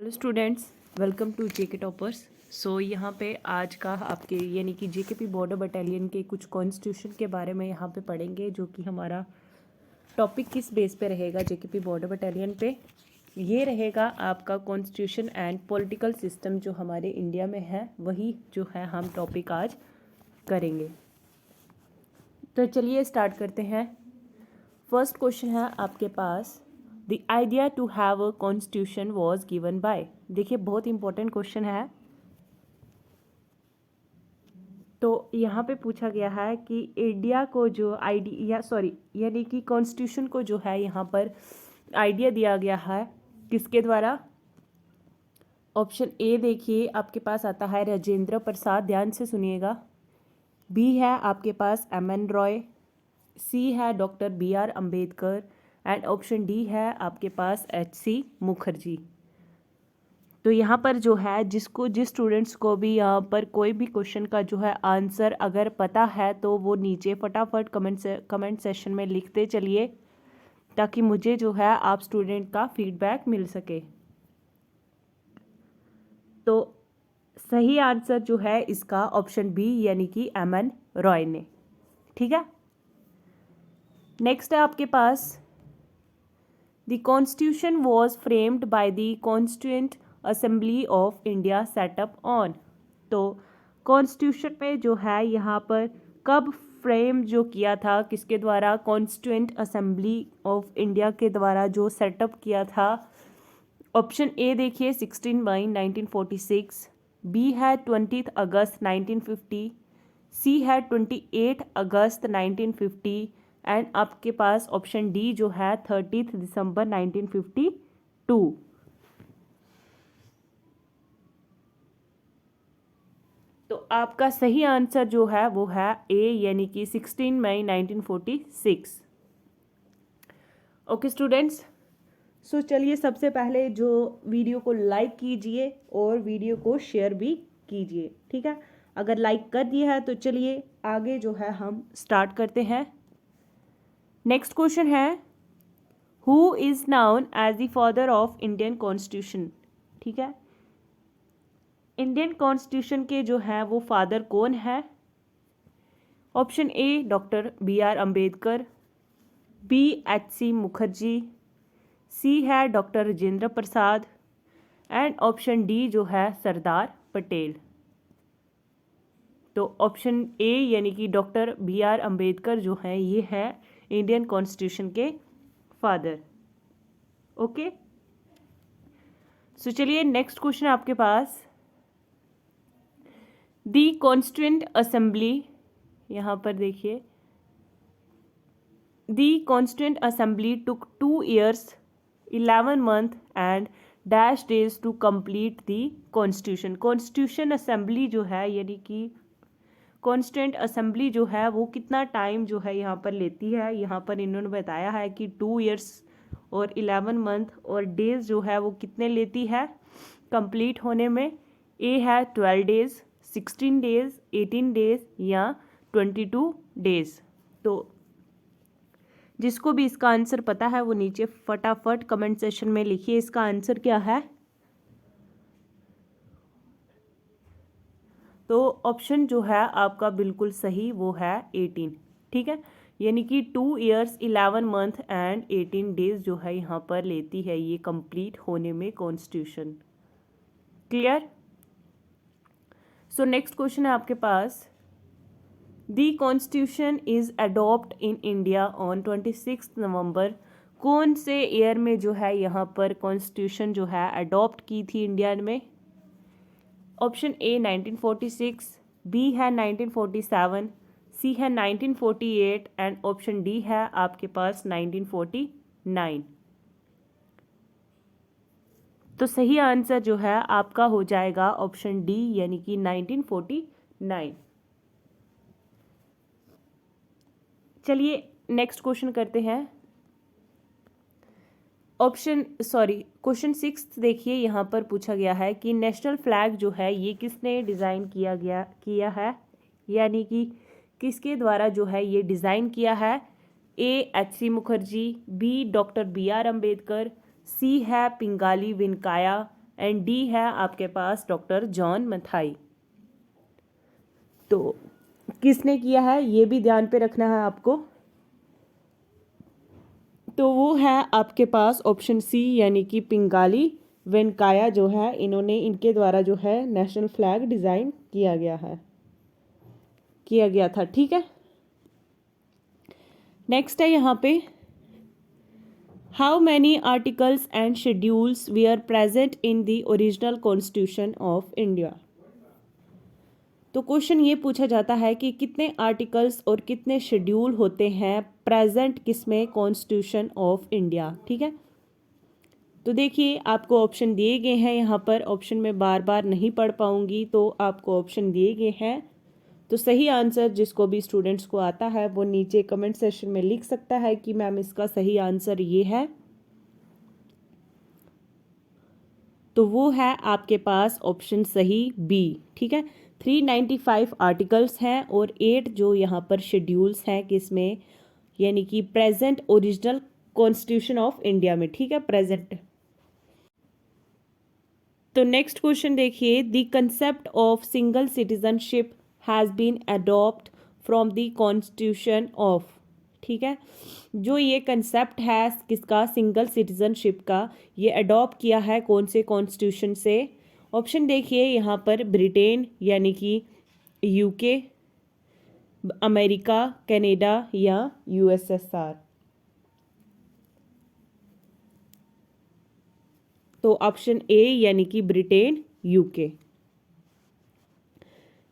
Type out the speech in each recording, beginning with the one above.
Hello students, welcome to JK Toppers. So यहाँ पे आज का आपके यानी कि जेकेपी बॉर्डर बटालियन के कुछ कॉन्स्टिट्यूशन के बारे में यहाँ पे पढ़ेंगे, जो कि हमारा टॉपिक किस बेस पे रहेगा जेकेपी बॉर्डर बटालियन पे। ये रहेगा आपका कॉन्स्टिट्यूशन एंड पॉलिटिकल सिस्टम जो हमारे इंडिया में है, वही जो है हम टॉपिक आज करेंगे। तो चलिए स्टार्ट करते हैं। फर्स्ट क्वेश्चन है आपके पास, the idea to have a constitution was given by. देखिए बहुत इंपॉर्टेंट क्वेश्चन है। तो यहाँ पे पूछा गया है कि इंडिया को जो यानी कि कॉन्स्टिट्यूशन को जो है यहाँ पर आइडिया दिया गया है किसके द्वारा। ऑप्शन ए देखिए आपके पास आता है राजेंद्र प्रसाद, ध्यान से सुनिएगा। बी है आपके पास एम.एन. रॉय। सी है doctor B R. Ambedkar and option D है आपके पास एच.सी. मुखर्जी। तो यहाँ पर जो है जिस स्टूडेंट्स को भी यहाँ पर कोई भी क्वेश्चन का जो है आंसर अगर पता है तो वो नीचे फटाफट कमेंट सेशन में लिखते चलिए, ताकि मुझे जो है आप स्टूडेंट का फीडबैक मिल सके। तो सही आंसर जो है इसका ऑप्शन बी यानी कि एम.एन. रॉय ने। ठीक है, नेक्स्ट है आपके पास, the constitution was framed by the constituent assembly of India set up on. तो कॉन्स्टिट्यूशन में जो है यहाँ पर कब फ्रेम जो किया था, किसके द्वारा, कॉन्स्टिट्यूएंट असेंबली ऑफ इंडिया के द्वारा जो सेटअप किया था। ऑप्शन ए देखिए 16 मई 1946, बी है 20 अगस्त 1950, सी है 28 अगस्त 1950 एंड आपके पास ऑप्शन डी जो है 30 दिसंबर 1952। तो आपका सही आंसर जो है वो है ए यानी कि 16 मई 1946। ओके स्टूडेंट्स, सो चलिए सबसे पहले जो वीडियो को लाइक कीजिए और वीडियो को शेयर भी कीजिए। ठीक है, अगर लाइक कर दिया है तो चलिए आगे जो है हम स्टार्ट करते हैं। नेक्स्ट क्वेश्चन है, who is known as the father of Indian constitution. ठीक है, इंडियन कॉन्स्टिट्यूशन के जो है वो फादर कौन है। Option A doctor B R. Ambedkar, B H C. Mukherjee, C है doctor Rajendra Prasad and option D जो है सरदार पटेल। तो ऑप्शन ए यानी कि डॉक्टर बी.आर. अम्बेडकर जो है ये है इंडियन कॉन्स्टिट्यूशन के फादर। ओके, सो चलिए नेक्स्ट क्वेश्चन आपके पास, दी कॉन्स्टिट्यूएंट असेंबली। यहाँ पर देखिए, the constituent assembly took 2 years 11 month and dash days to complete the constitution. Constitution assembly जो है यानी कि कॉन्स्टिट्यूएंट असेंबली जो है वो कितना टाइम जो है यहाँ पर लेती है। यहाँ पर इन्होंने बताया है कि 2 years और 11 month और डेज जो है वो कितने लेती है कंप्लीट होने में। ए है 12 days, 16 days, 18 days या 22 days। तो जिसको भी इसका आंसर पता है वो नीचे फटाफट कमेंट सेशन में लिखिए इसका आंसर क्या है। तो ऑप्शन जो है आपका बिल्कुल सही वो है 18। ठीक है, यानी कि 2 years 11 month एंड 18 days जो है यहाँ पर लेती है ये कंप्लीट होने में constitution. Clear. So next question है आपके पास, the constitution is adopt in India on 26 November. कौन से ईयर में जो है यहाँ पर कॉन्स्टिट्यूशन जो है अडॉप्ट की थी इंडिया में। ऑप्शन ए 1946, बी है 1947, सी है 1948 एंड ऑप्शन डी है आपके पास 1949। तो सही आंसर जो है आपका हो जाएगा ऑप्शन डी यानी कि 1949। चलिए नेक्स्ट क्वेश्चन करते हैं। क्वेश्चन 6 देखिए, यहाँ पर पूछा गया है कि नेशनल फ्लैग जो है ये किसने डिज़ाइन किया है, यानी कि किसके द्वारा जो है ये डिज़ाइन किया है। A H C. Mukherjee, B doctor B R. Ambedkar, C है पिंगाली वेंकैया एंड डी है आपके पास डॉक्टर जॉन मथाई। तो किसने किया है ये भी ध्यान पे रखना है आपको। तो वो है आपके पास ऑप्शन सी यानी कि पिंगाली वेंकाया जो है, इन्होंने इनके द्वारा जो है नेशनल फ्लैग डिज़ाइन किया गया था। ठीक है, नेक्स्ट है यहाँ पे how many articles and schedules we are present in the original constitution of India. तो क्वेश्चन ये पूछा जाता है कि कितने आर्टिकल्स और कितने शेड्यूल होते हैं प्रेजेंट किसमें, कॉन्स्टिट्यूशन ऑफ इंडिया। ठीक है, तो देखिए आपको ऑप्शन दिए गए हैं यहाँ पर, ऑप्शन में बार बार नहीं पढ़ पाऊंगी, तो आपको ऑप्शन दिए गए हैं। तो सही आंसर जिसको भी स्टूडेंट्स को आता है वो नीचे कमेंट सेक्शन में लिख सकता है कि मैम इसका सही आंसर ये है। तो वो है आपके पास ऑप्शन सही बी। ठीक है, 395 आर्टिकल्स हैं और 8 जो यहाँ पर शेड्यूल्स हैं किसमें, यानी कि present original constitution of India में। ठीक है, प्रेजेंट। तो नेक्स्ट क्वेश्चन देखिए, the concept of single citizenship has been adopt from the constitution of. ठीक है, जो ये कंसेप्ट है किसका, सिंगल सिटीजनशिप का, ये अडॉप्ट किया है कौन से कॉन्स्टिट्यूशन से। ऑप्शन देखिए यहाँ पर, ब्रिटेन यानी कि यूके, अमेरिका, कनाडा या यूएसएसआर। तो ऑप्शन ए यानी कि ब्रिटेन, यूके।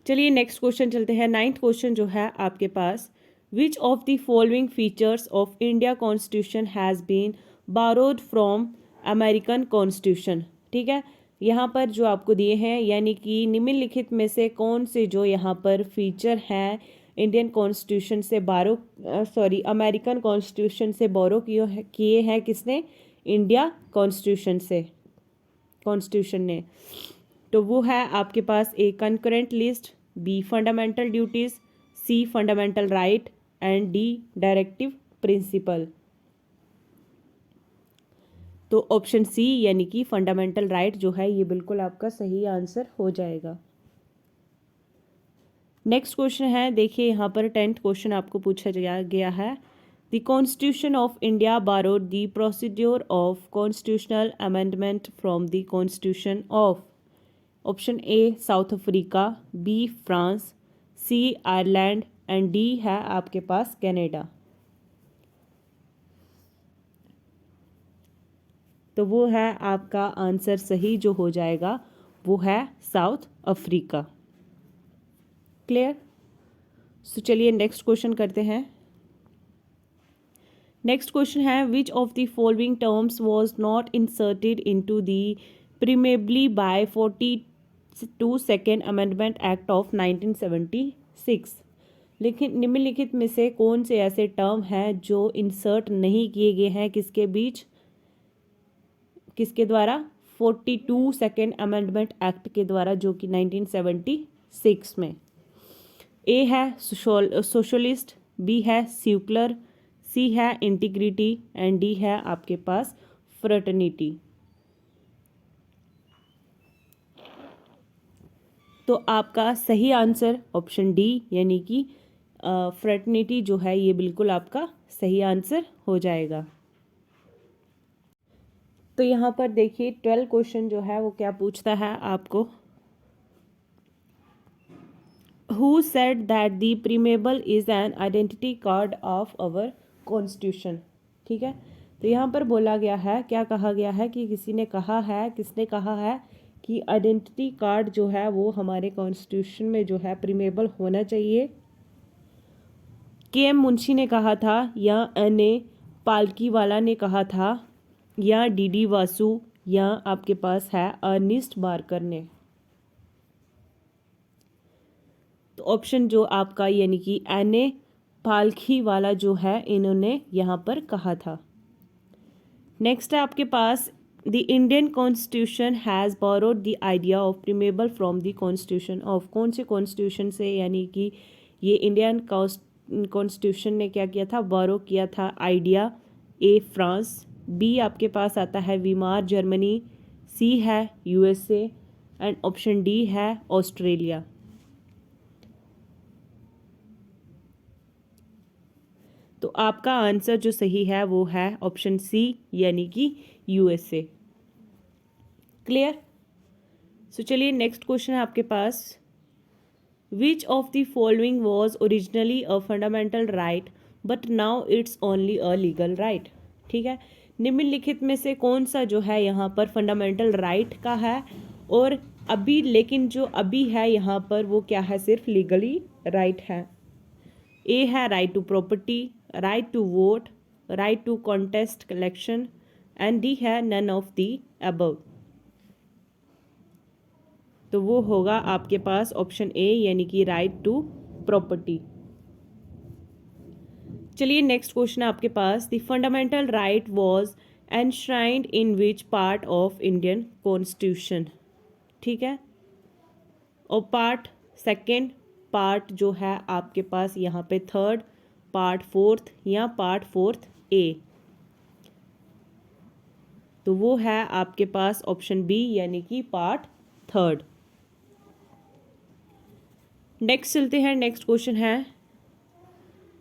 चलिए नेक्स्ट क्वेश्चन चलते हैं। 9th क्वेश्चन जो है आपके पास, which of the following features of India constitution has been borrowed from American constitution. ठीक है, यहाँ पर जो आपको दिए हैं यानी कि निम्नलिखित में से कौन से जो यहाँ पर फीचर हैं इंडियन कॉन्स्टिट्यूशन से अमेरिकन कॉन्स्टिट्यूशन से बोरो किए हैं किसने, इंडिया कॉन्स्टिट्यूशन ने। तो वो है आपके पास A concurrent list, B fundamental duties, C fundamental right and D directive principle. तो ऑप्शन सी यानी कि फंडामेंटल राइट जो है ये बिल्कुल आपका सही आंसर हो जाएगा। नेक्स्ट क्वेश्चन है, देखिए यहाँ पर 10th क्वेश्चन आपको पूछा गया है, the constitution of India borrowed the procedure of constitutional amendment from the constitution of. Option A South Africa, B France, C Ireland and D है आपके पास कनाडा। तो वो है आपका आंसर सही जो हो जाएगा वो है साउथ अफ्रीका। क्लियर। सो चलिए नेक्स्ट क्वेश्चन करते हैं। नेक्स्ट क्वेश्चन है, which of the following terms was not inserted into the preamble by 42 second amendment act of 1976। लेकिन निम्नलिखित में से कौन से ऐसे टर्म हैं जो इंसर्ट नहीं किए गए हैं किसके बीच, किसके द्वारा, 42 सेकेंड अमेंडमेंट एक्ट के द्वारा जो कि 1976 में। ए है सोशलिस्ट, बी है सेक्युलर, सी है इंटीग्रिटी एंड डी है आपके पास फ्रेटर्निटी। तो आपका सही आंसर ऑप्शन डी यानी कि फ्रेटर्निटी जो है ये बिल्कुल आपका सही आंसर हो जाएगा। तो यहाँ पर देखिए 12 क्वेश्चन जो है वो क्या पूछता है आपको, who said that the preamble is an identity card of our constitution. ठीक है, तो यहाँ पर बोला गया है, क्या कहा गया है कि किसने कहा है कि आइडेंटिटी कार्ड जो है वो हमारे कॉन्स्टिट्यूशन में जो है प्रीमेबल होना चाहिए। के.एम. मुंशी ने कहा था या एन.ए. पालकीवाला ने कहा था या डी.डी. वासु या आपके पास है अर्निस्ट बार्कर ने। तो ऑप्शन जो आपका यानी कि एन.ए. पालकीवाला जो है इन्होंने यहाँ पर कहा था। नेक्स्ट है आपके पास, the Indian constitution has borrowed the idea of preamble from the constitution of. कौन से कॉन्स्टिट्यूशन से, यानी कि ये इंडियन कॉन्स्टिट्यूशन ने क्या किया था, बोरो किया था आइडिया। ए फ्रांस, बी आपके पास आता है वीमार जर्मनी, सी है यूएसए एंड ऑप्शन डी है ऑस्ट्रेलिया। तो आपका आंसर जो सही है वो है ऑप्शन सी यानी कि यूएसए। क्लियर। सो चलिए नेक्स्ट क्वेश्चन है आपके पास, which of the following was originally a fundamental right but now it's only a legal right. ठीक है, निम्नलिखित में से कौन सा जो है यहाँ पर फंडामेंटल राइट का है और अभी लेकिन जो अभी है यहाँ पर वो क्या है, सिर्फ लीगली राइट है। ए है right to property, right to vote, right to contest election and D है नन ऑफ दी अबव। तो वो होगा आपके पास ऑप्शन ए यानी कि राइट टू प्रॉपर्टी। चलिए नेक्स्ट क्वेश्चन है आपके पास, the fundamental right was enshrined in which part of Indian constitution. ठीक है, और पार्ट सेकेंड, पार्ट जो है आपके पास यहाँ पे थर्ड, पार्ट फोर्थ या पार्ट फोर्थ ए। तो वो है आपके पास ऑप्शन बी यानी कि पार्ट थर्ड। नेक्स्ट चलते हैं, नेक्स्ट क्वेश्चन है,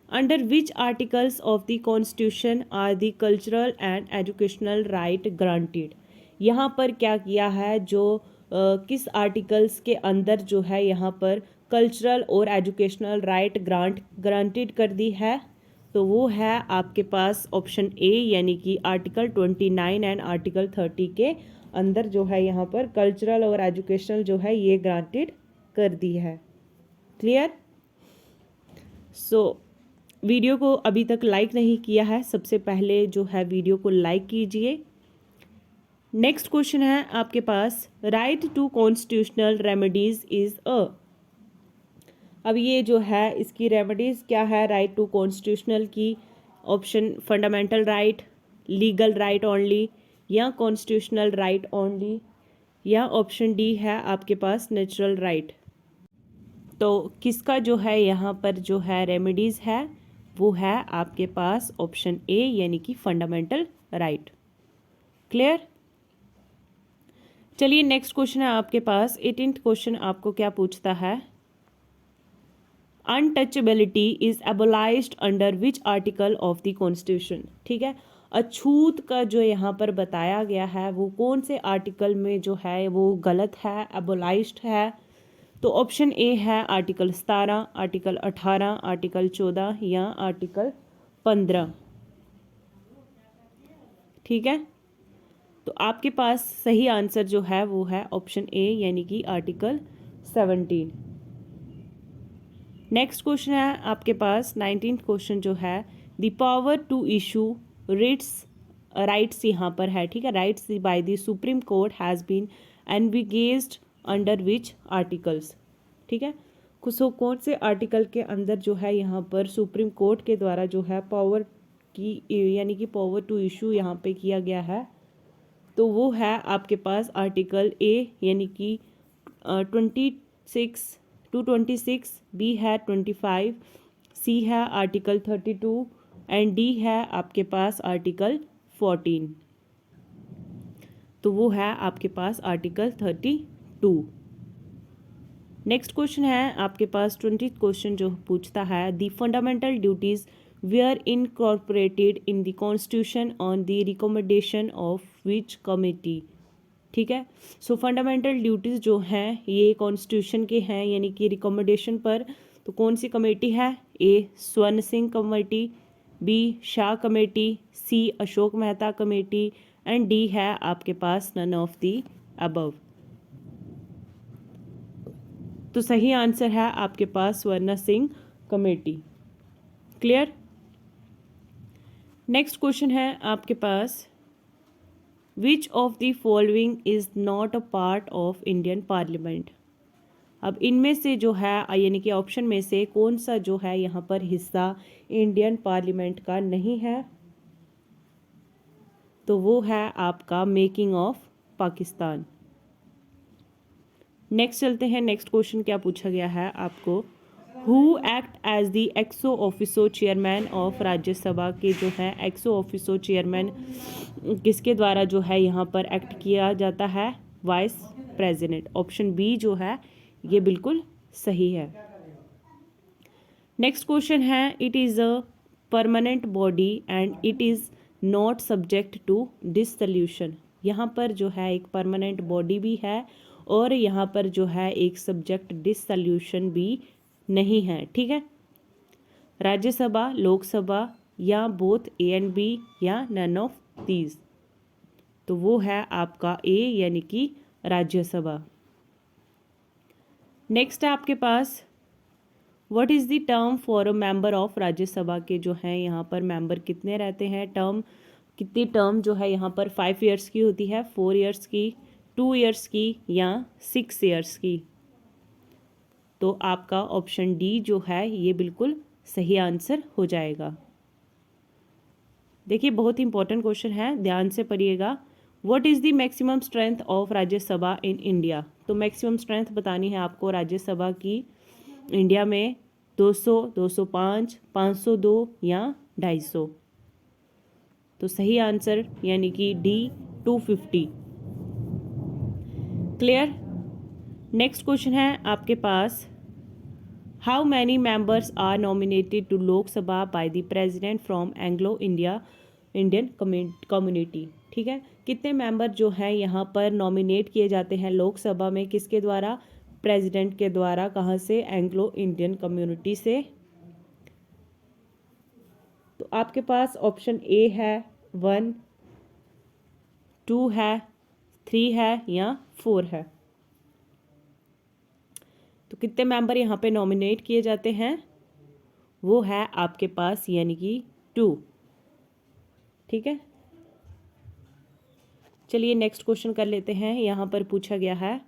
under which articles of the constitution are the cultural and educational right granted. यहाँ पर क्या किया है, जो किस आर्टिकल्स के अंदर जो है यहाँ पर कल्चरल और एजुकेशनल राइट ग्रांटेड कर दी है। तो वो है आपके पास ऑप्शन ए यानी कि आर्टिकल 29 एंड आर्टिकल 30 के अंदर जो है यहाँ पर कल्चरल और एजुकेशनल जो है ये ग्रांटेड कर दी है। क्लियर। सो वीडियो को अभी तक लाइक नहीं किया है, सबसे पहले जो है वीडियो को लाइक कीजिए। नेक्स्ट क्वेश्चन है आपके पास, right to constitutional remedies is a. अब ये जो है इसकी रेमेडीज क्या है राइट टू कॉन्स्टिट्यूशनल की, option fundamental right, legal right only या कॉन्स्टिट्यूशनल राइट ओनली, या ऑप्शन डी है आपके पास नेचुरल राइट। तो किसका जो है यहाँ पर जो है रेमेडीज है वो है आपके पास ऑप्शन ए यानी कि फंडामेंटल राइट। क्लियर। चलिए नेक्स्ट क्वेश्चन है आपके पास, 18th क्वेश्चन आपको क्या पूछता है, untouchability is abolished under which article of the constitution. ठीक है, अछूत का जो यहाँ पर बताया गया है वो कौन से आर्टिकल में जो है वो गलत है, एबोलाइज्ड है। तो ऑप्शन ए है आर्टिकल 17, आर्टिकल 18, आर्टिकल 14 या आर्टिकल 15। ठीक है, तो आपके पास सही आंसर जो है वो है ऑप्शन ए यानी कि आर्टिकल 17। नेक्स्ट क्वेश्चन है आपके पास 19th क्वेश्चन जो है, the power to issue writs यहाँ पर है। ठीक है, writs by the supreme court has been envisaged under which articles. ठीक है, सो कौन से आर्टिकल के अंदर जो है यहाँ पर सुप्रीम कोर्ट के द्वारा जो है पावर की यानी कि पावर टू इशू यहाँ पे किया गया है। तो वो है आपके पास आर्टिकल ए यानी कि 26 टू 26, बी है 25, सी है आर्टिकल 32 एंड डी है आपके पास आर्टिकल 14। तो वो है आपके पास आर्टिकल 32। नेक्स्ट क्वेश्चन है आपके पास 20th क्वेश्चन जो पूछता है, the fundamental duties were incorporated in the constitution on the recommendation of which committee. ठीक है, सो फंडामेंटल ड्यूटीज़ जो हैं ये कॉन्स्टिट्यूशन के हैं यानी कि रिकमेंडेशन पर। तो कौन सी कमेटी है, A Swaran Singh committee, B Shah committee, C Ashok Mehta committee and D है आपके पास नन ऑफ दी अबव। तो सही आंसर है आपके पास Swaran Singh committee. Clear. Next question है आपके पास, which of the following is not a part of Indian parliament. अब इनमें से जो है यानी कि ऑप्शन में से कौन सा जो है यहाँ पर हिस्सा इंडियन पार्लियामेंट का नहीं है। तो वो है आपका मेकिंग ऑफ पाकिस्तान। नेक्स्ट चलते हैं, नेक्स्ट क्वेश्चन क्या पूछा गया है आपको, who act as the ex officio chairman of Rajya Sabha के जो है एक्सो ऑफिसो चेयरमैन किसके द्वारा जो है यहाँ पर एक्ट किया जाता है? Vice president. ऑप्शन बी जो है ये बिल्कुल सही है। नेक्स्ट क्वेश्चन है, it is a permanent body and it is not subject to dissolution. यहाँ पर जो है एक परमानेंट बॉडी भी है और यहाँ पर जो है एक सब्जेक्ट डिसोल्यूशन भी नहीं है। ठीक है, राज्यसभा, लोकसभा या बोथ ए एंड बी या नन ऑफ दीज। तो वो है आपका ए यानी कि राज्यसभा। नेक्स्ट है आपके पास, what is the term for a member of Rajya Sabha के जो है यहाँ पर मेंबर कितने रहते हैं? टर्म कितनी टर्म जो है यहाँ पर 5 ईयर्स की होती है, 4 ईयर्स की, 2 ईयर्स की या 6 ईयर्स की? तो आपका ऑप्शन डी जो है ये बिल्कुल सही आंसर हो जाएगा। देखिए बहुत ही इंपॉर्टेंट क्वेश्चन है, ध्यान से पढ़िएगा। What is the maximum strength of Rajya Sabha in India? तो मैक्सिमम स्ट्रेंथ बतानी है आपको राज्यसभा की इंडिया में, 200, 205, 502 या 250। तो सही आंसर यानी कि डी 250। क्लियर। नेक्स्ट क्वेश्चन है आपके पास, how many members are nominated to Lok Sabha by the president from Anglo Indian community? ठीक है, कितने मेंबर जो हैं यहाँ पर नॉमिनेट किए जाते हैं लोकसभा में, किसके द्वारा? प्रेसिडेंट के द्वारा। कहाँ से? एंग्लो इंडियन कम्युनिटी से। तो आपके पास ऑप्शन ए है 1, 2 है, 3 है या 4 है। तो कितने मेंबर यहाँ पे नॉमिनेट किए जाते हैं? वो है आपके पास यानी कि 2। ठीक है, चलिए नेक्स्ट क्वेश्चन कर लेते हैं। यहाँ पर पूछा गया है,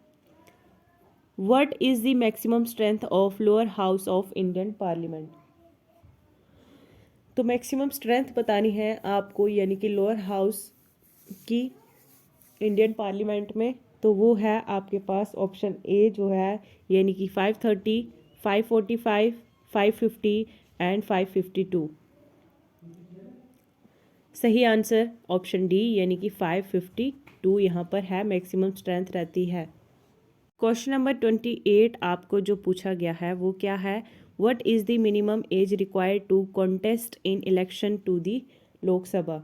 what is the maximum strength of lower house of Indian parliament? तो मैक्सिमम स्ट्रेंथ बतानी है आपको यानी कि लोअर हाउस की इंडियन पार्लियामेंट में। तो वो है आपके पास ऑप्शन ए जो है यानी कि 530, 545, 550 एंड 552। सही आंसर ऑप्शन डी यानी कि 552 यहाँ पर है, मैक्सिमम स्ट्रेंथ रहती है। क्वेश्चन नंबर 28 आपको जो पूछा गया है वो क्या है? What is the minimum age required to contest in election to the Lok Sabha?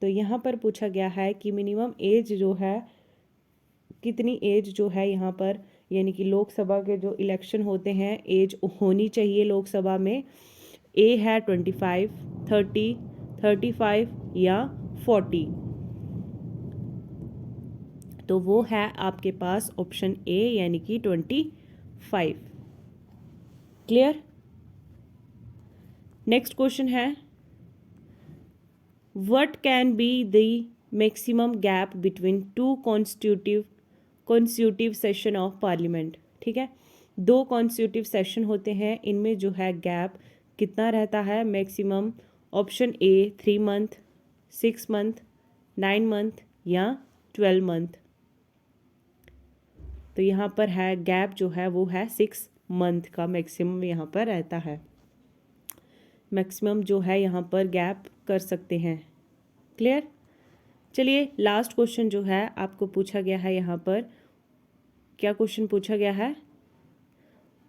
तो यहाँ पर पूछा गया है कि मिनिमम एज जो है, कितनी एज जो है यहाँ पर यानी कि लोकसभा के जो इलेक्शन होते हैं एज होनी चाहिए लोकसभा में। ए है 25, 30, 35 या 40। तो वो है आपके पास ऑप्शन ए यानी कि 25। क्लियर। नेक्स्ट क्वेश्चन है, what can be the maximum gap between 2 constitutive session of parliament? ठीक है, 2 कॉन्स्टिट्यूटिव सेशन होते हैं, इनमें जो है गैप कितना रहता है maximum? Option A 3 month, 6 month, 9 month या 12 मंथ। तो यहाँ पर है गैप जो है वो है 6 मंथ का मैक्सिमम यहाँ पर रहता है। मैक्सिमम जो है यहाँ पर गैप कर सकते हैं। क्लियर। चलिए लास्ट क्वेश्चन जो है आपको पूछा गया है, यहाँ पर क्या क्वेश्चन पूछा गया है?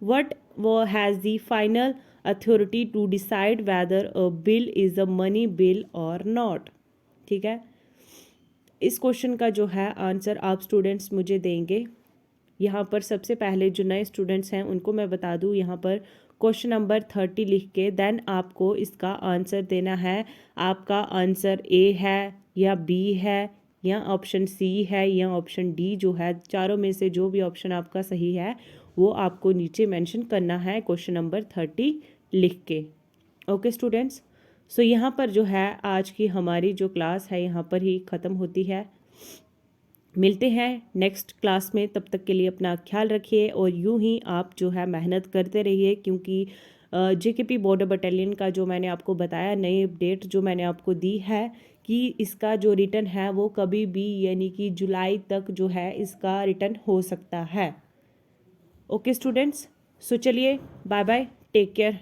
व्हाट वो has the final authority to decide whether a bill is a money bill और नॉट? ठीक है, इस क्वेश्चन का जो है आंसर आप स्टूडेंट्स मुझे देंगे। यहाँ पर सबसे पहले जो नए स्टूडेंट्स हैं उनको मैं बता दूँ, यहाँ पर क्वेश्चन नंबर 30 लिख के देन आपको इसका आंसर देना है। आपका आंसर ए है या बी है या ऑप्शन सी है या ऑप्शन डी जो है, चारों में से जो भी ऑप्शन आपका सही है वो आपको नीचे मेंशन करना है क्वेश्चन नंबर 30 लिख के। ओके स्टूडेंट्स, सो यहाँ पर जो है आज की हमारी जो क्लास है यहाँ पर ही ख़त्म होती है। मिलते हैं नेक्स्ट क्लास में, तब तक के लिए अपना ख्याल रखिए और यूं ही आप जो है मेहनत करते रहिए, क्योंकि जेकेपी बॉर्डर बटालियन का जो मैंने आपको बताया नई अपडेट जो मैंने आपको दी है कि इसका जो रिटर्न है वो कभी भी यानी कि जुलाई तक जो है इसका रिटर्न हो सकता है। ओके स्टूडेंट्स, सो चलिए बाय बाय। Take care.